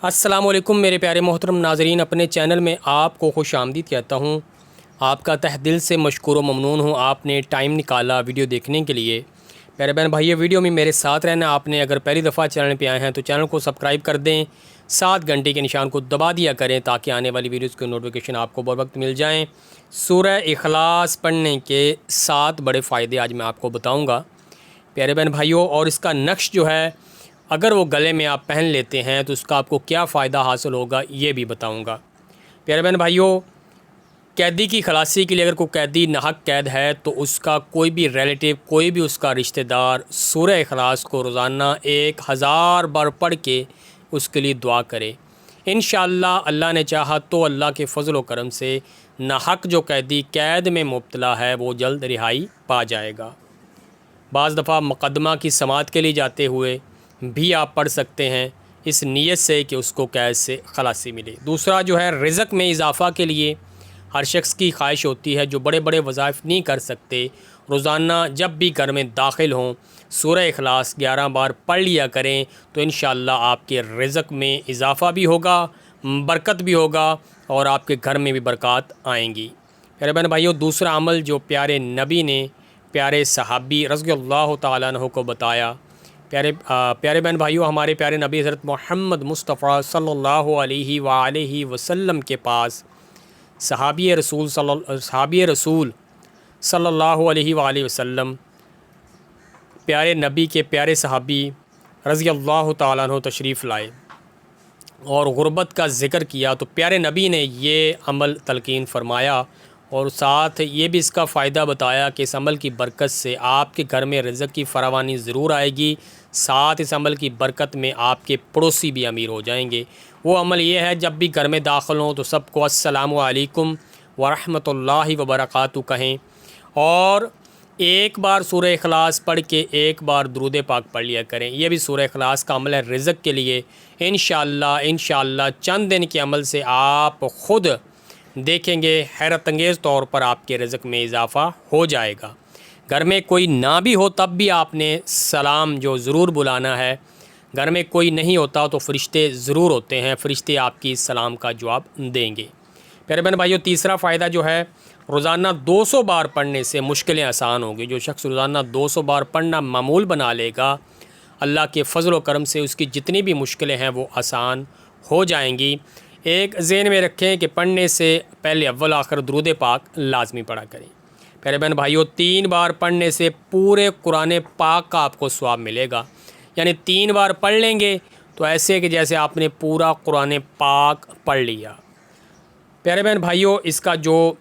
السلام علیکم میرے پیارے محترم ناظرین، اپنے چینل میں آپ کو خوش آمدید کہتا ہوں۔ آپ کا تہ دل سے مشکور و ممنون ہوں، آپ نے ٹائم نکالا ویڈیو دیکھنے کے لیے۔ پیارے بہن بھائی، ویڈیو میں میرے ساتھ رہنا۔ آپ نے اگر پہلی دفعہ چینل پہ آئے ہیں تو چینل کو سبسکرائب کر دیں، 7 گھنٹے کے نشان کو دبا دیا کریں تاکہ آنے والی ویڈیوز کی نوٹیفیکیشن آپ کو بر وقت مل جائیں۔ سورہ اخلاص پڑھنے کے 7 بڑے فائدے آج میں آپ کو بتاؤں گا پیارے بہن بھائیوں، اور اس کا نقش جو ہے اگر وہ گلے میں آپ پہن لیتے ہیں تو اس کا آپ کو کیا فائدہ حاصل ہوگا یہ بھی بتاؤں گا۔ پیارے بہن بھائیوں، قیدی کی خلاصی کے لیے اگر کوئی قیدی ناحق قید ہے تو اس کا کوئی بھی ریلیٹیو، کوئی بھی اس کا رشتہ دار سورہ اخلاص کو روزانہ 1000 بار پڑھ کے اس کے لیے دعا کرے۔ انشاءاللہ اللہ نے چاہا تو اللہ کے فضل و کرم سے ناحق جو قیدی قید میں مبتلا ہے وہ جلد رہائی پا جائے گا۔ بعض دفعہ مقدمہ کی سماعت کے لیے جاتے ہوئے بھی آپ پڑھ سکتے ہیں اس نیت سے کہ اس کو قید سے خلاصی ملے۔ دوسرا جو ہے رزق میں اضافہ کے لیے ہر شخص کی خواہش ہوتی ہے جو بڑے بڑے وظائف نہیں کر سکتے، روزانہ جب بھی گھر میں داخل ہوں سورہ اخلاص 11 بار پڑھ لیا کریں تو انشاءاللہ آپ کے رزق میں اضافہ بھی ہوگا، برکت بھی ہوگا اور آپ کے گھر میں بھی برکات آئیں گی۔ پیارے بہن بھائیوں، دوسرا عمل جو پیارے نبی نے پیارے صحابی رضی اللہ تعالیٰ عنہ کو بتایا، پیارے بہن بھائیوں، ہمارے پیارے نبی حضرت محمد مصطفیٰ صلی اللہ علیہ وآلہ وسلم کے پاس صحابی رسول صلی اللہ علیہ وآلہ وسلم پیارے نبی کے پیارے صحابی رضی اللہ تعالیٰ عنہ تشریف لائے اور غربت کا ذکر کیا تو پیارے نبی نے یہ عمل تلقین فرمایا اور ساتھ یہ بھی اس کا فائدہ بتایا کہ اس عمل کی برکت سے آپ کے گھر میں رزق کی فراوانی ضرور آئے گی، ساتھ اس عمل کی برکت میں آپ کے پڑوسی بھی امیر ہو جائیں گے۔ وہ عمل یہ ہے جب بھی گھر میں داخل ہوں تو سب کو السلام علیکم ورحمۃ اللہ وبرکاتہ کہیں اور ایک بار سورہ اخلاص پڑھ کے ایک بار درود پاک پڑھ لیا کریں۔ یہ بھی سورہ اخلاص کا عمل ہے رزق کے لیے۔ انشاءاللہ چند دن کے عمل سے آپ خود دیکھیں گے حیرت انگیز طور پر آپ کے رزق میں اضافہ ہو جائے گا۔ گھر میں کوئی نہ بھی ہو تب بھی آپ نے سلام جو ضرور بلانا ہے۔ گھر میں کوئی نہیں ہوتا تو فرشتے ضرور ہوتے ہیں، فرشتے آپ کی سلام کا جواب دیں گے۔ پیارے بہن بھائیوں، تیسرا فائدہ جو ہے روزانہ 200 بار پڑھنے سے مشکلیں آسان ہوں گی۔ جو شخص روزانہ 200 بار پڑھنا معمول بنا لے گا، اللہ کے فضل و کرم سے اس کی جتنی بھی مشکلیں ہیں وہ آسان ہو جائیں گی۔ ایک ذہن میں رکھیں کہ پڑھنے سے پہلے اول آخر درود پاک لازمی پڑھا کریں۔ پیارے بہن بھائیوں، 3 بار پڑھنے سے پورے قرآن پاک کا آپ کو ثواب ملے گا، یعنی 3 بار پڑھ لیں گے تو ایسے کہ جیسے آپ نے پورا قرآن پاک پڑھ لیا۔ پیارے بہن بھائیوں، اس کا جو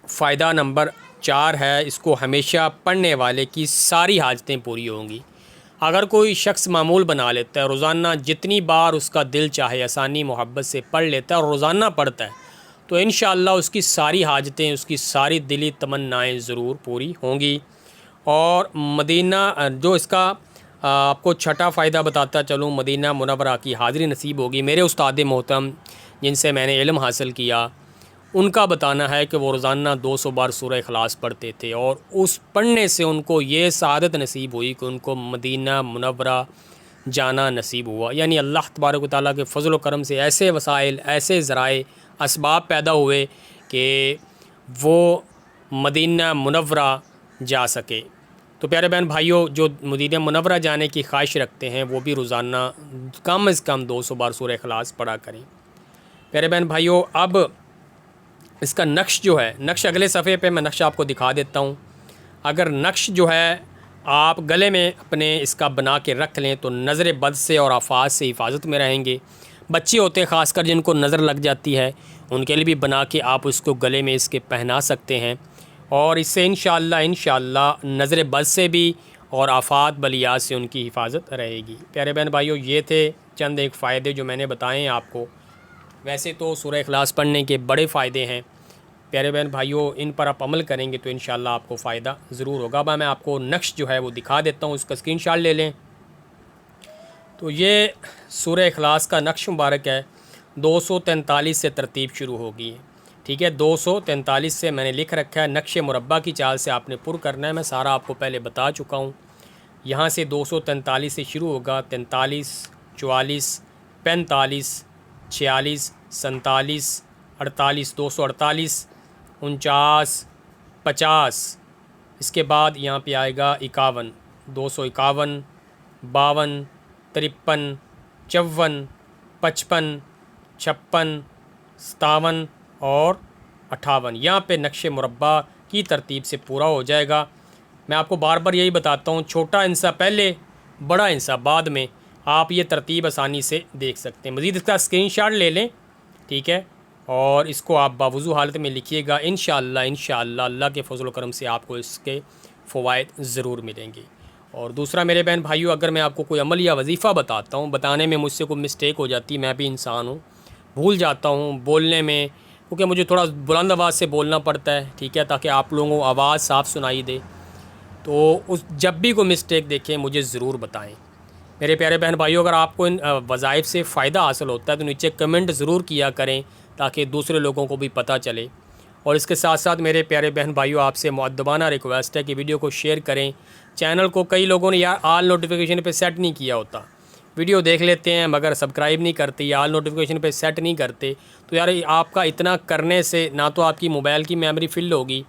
فائدہ نمبر 4 ہے، اس کو ہمیشہ پڑھنے والے کی ساری حاجتیں پوری ہوں گی۔ اگر کوئی شخص معمول بنا لیتا ہے، روزانہ جتنی بار اس کا دل چاہے آسانی محبت سے پڑھ لیتا ہے اور روزانہ پڑھتا ہے تو انشاءاللہ اس کی ساری حاجتیں، اس کی ساری دلی تمنائیں ضرور پوری ہوں گی۔ اور مدینہ جو اس کا آپ کو چھٹا فائدہ بتاتا چلوں، مدینہ منورہ کی حاضری نصیب ہوگی۔ میرے استاد محترم جن سے میں نے علم حاصل کیا ان کا بتانا ہے کہ وہ روزانہ 200 بار سورہ اخلاص پڑھتے تھے اور اس پڑھنے سے ان کو یہ سعادت نصیب ہوئی کہ ان کو مدینہ منورہ جانا نصیب ہوا۔ یعنی اللہ تبارک و تعالیٰ کے فضل و کرم سے ایسے وسائل، ایسے ذرائع اسباب پیدا ہوئے کہ وہ مدینہ منورہ جا سکے۔ تو پیارے بہن بھائیوں، جو مدینہ منورہ جانے کی خواہش رکھتے ہیں وہ بھی روزانہ کم از کم 200 بار سورہ اخلاص پڑھا کریں۔ پیارے بہن بھائیوں، اب اس کا نقش جو ہے، نقش اگلے صفحے پہ میں نقش آپ کو دکھا دیتا ہوں۔ اگر نقش جو ہے آپ گلے میں اپنے اس کا بنا کے رکھ لیں تو نظر بد سے اور آفات سے حفاظت میں رہیں گے۔ بچے ہوتے ہیں خاص کر جن کو نظر لگ جاتی ہے، ان کے لیے بھی بنا کے آپ اس کو گلے میں اس کے پہنا سکتے ہیں اور اس سے انشاءاللہ نظر بد سے بھی اور آفات بلیات سے ان کی حفاظت رہے گی۔ پیارے بہن بھائیوں، یہ تھے چند ایک فائدے جو میں نے بتائے ہیں آپ کو۔ ویسے تو سورہ اخلاص پڑھنے کے بڑے فائدے ہیں پیارے بہن بھائیوں، ان پر آپ عمل کریں گے تو انشاءاللہ آپ کو فائدہ ضرور ہوگا۔ میں آپ کو نقش جو ہے وہ دکھا دیتا ہوں، اس کا اسکرین شاٹ لے لیں۔ تو یہ سورہ اخلاص کا نقش مبارک ہے، 243 سے ترتیب شروع ہوگی، ٹھیک ہے، 243 سے میں نے لکھ رکھا ہے، نقش مربع کی چال سے آپ نے پر کرنا ہے۔ میں سارا آپ کو پہلے بتا چکا ہوں۔ یہاں سے 243 سے شروع ہوگا، 43، 44، 45 46 47 48 248 49 50. اس کے بعد یہاں پہ آئے گا 51 251 52 53 54 55 56 57 اور 58. یہاں پہ نقش مربع کی ترتیب سے پورا ہو جائے گا. میں آپ کو بار بار یہی بتاتا ہوں، چھوٹا ہندسہ پہلے، بڑا ہندسہ بعد میں. آپ یہ ترتیب آسانی سے دیکھ سکتے ہیں. مزید اس کا اسکرین شاٹ لے لیں، ٹھیک ہے، اور اس کو آپ باوضو حالت میں لکھیے گا. انشاءاللہ اللہ کے فضل و کرم سے آپ کو اس کے فوائد ضرور ملیں گے. اور دوسرا میرے بہن بھائیوں، اگر میں آپ کو کوئی عمل یا وظیفہ بتاتا ہوں، بتانے میں مجھ سے کوئی مسٹیک ہو جاتی، میں بھی انسان ہوں، بھول جاتا ہوں بولنے میں، کیونکہ مجھے تھوڑا بلند آواز سے بولنا پڑتا ہے، ٹھیک ہے، تاکہ آپ لوگوں کو آواز صاف سنائی دے. تو جب بھی کوئی مسٹیک دیکھیں مجھے ضرور بتائیں. میرے پیارے بہن بھائیوں، اگر آپ کو ان وظائف سے فائدہ حاصل ہوتا ہے تو نیچے کمنٹ ضرور کیا کریں تاکہ دوسرے لوگوں کو بھی پتہ چلے. اور اس کے ساتھ ساتھ میرے پیارے بہن بھائیوں، آپ سے مؤدبانہ ریکویسٹ ہے کہ ویڈیو کو شیئر کریں. چینل کو کئی لوگوں نے یار آل نوٹیفیکیشن پہ سیٹ نہیں کیا ہوتا، ویڈیو دیکھ لیتے ہیں مگر سبسکرائب نہیں کرتے یا آل نوٹیفیکیشن پہ سیٹ نہیں کرتے. تو یار آپ کا اتنا کرنے سے نہ تو آپ کی موبائل کی میموری فل ہوگی،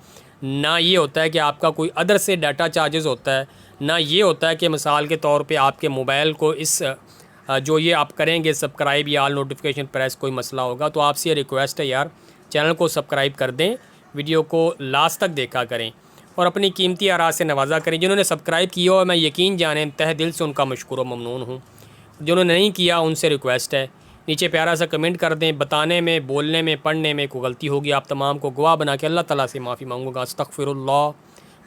نہ یہ ہوتا ہے کہ آپ کا کوئی ادر سے ڈاٹا چارجز ہوتا ہے، نہ یہ ہوتا ہے کہ مثال کے طور پہ آپ کے موبائل کو اس جو یہ آپ کریں گے سبسکرائب یا آل نوٹیفیکیشن پریس کوئی مسئلہ ہوگا. تو آپ سے یہ ریکویسٹ ہے یار چینل کو سبسکرائب کر دیں، ویڈیو کو لاسٹ تک دیکھا کریں اور اپنی قیمتی آراء سے نوازا کریں. جنہوں نے سبسکرائب کیا ہو میں یقین جانیں تہ دل سے ان کا مشکور و ممنون ہوں. جنہوں نے نہیں کیا ان سے ریکویسٹ ہے نیچے پیارا سا کمنٹ کر دیں. بتانے میں، بولنے میں، پڑھنے میں کوئی غلطی ہوگی آپ تمام کو گواہ بنا کے اللہ تعالیٰ سے معافی مانگوں گا، استغفر اللہ.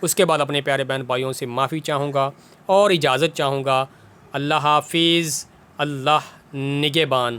اس کے بعد اپنے پیارے بہن بھائیوں سے معافی چاہوں گا اور اجازت چاہوں گا. اللہ حافظ، اللہ نگہبان.